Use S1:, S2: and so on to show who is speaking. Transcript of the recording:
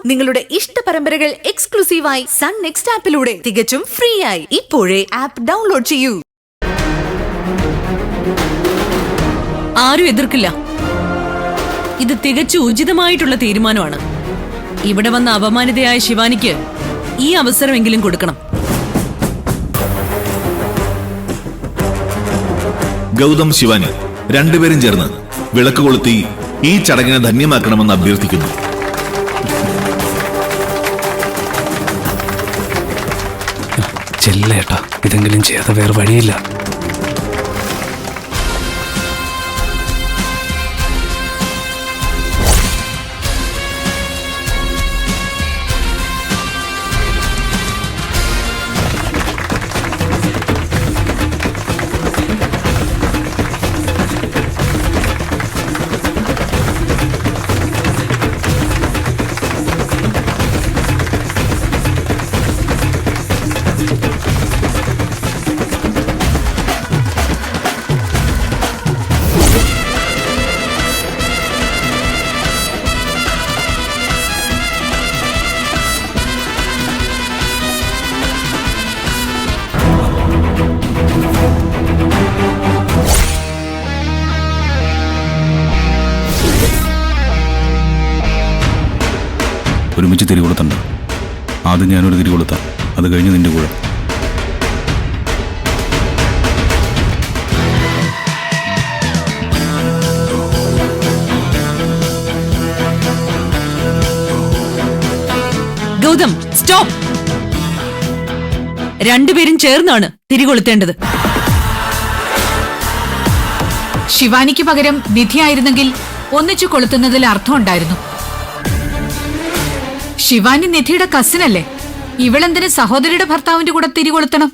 S1: നിങ്ങളുടെ ഇഷ്ട പരമ്പരകൾ എക്സ്ക്ലൂസീവായി സൺ നെക്സ്റ്റ് ആപ്പിലൂടെ തികച്ചും ഫ്രീ ആയി ഇപ്പോഴേ ആപ്പ് ഡൗൺലോഡ് ചെയ്യൂ.
S2: ആരും എതിർക്കില്ല. ഇത് തികച്ചും ഉചിതമായിട്ടുള്ള തീരുമാനമാണ്. ഇവിടെ വന്ന അപമാനിതയായ ശിവാനിക്ക് ഈ അവസരമെങ്കിലും കൊടുക്കണം.
S3: ഗൗതം, ശിവാനി രണ്ടുപേരും ചേർന്ന് വിളക്ക് കൊളുത്തി ഈ ചടങ്ങിനെ ധന്യമാക്കണമെന്ന് അഭ്യർത്ഥിക്കുന്നു.
S4: ചെല്ലേട്ടാ, ഇതെങ്കിലും ചെയ്യാതെ വേറെ വഴിയില്ല.
S5: ഒരുമിച്ച് തിരി കൊളുത്തണ്ട. ആദ്യം ഞാനൊരു തിരി കൊളുത്താം, അത് കഴിഞ്ഞ് നിന്റെ കൂടെ.
S2: ഗൗതം, സ്റ്റോപ്പ്. രണ്ടുപേരും ചേർന്നാണ് തിരികൊളുത്തേണ്ടത്.
S6: ശിവാനിക്ക് പകരം നിധിയായിരുന്നെങ്കിൽ ഒന്നിച്ചു കൊളുത്തുന്നതിൽ അർത്ഥമുണ്ടായിരുന്നു. ശിവാനി നിധിയുടെ കസിനല്ലേ, ഇവളെന്തിന് സഹോദരിയുടെ ഭർത്താവിന്റെ കൂടെ തിരികൊളുത്തണം?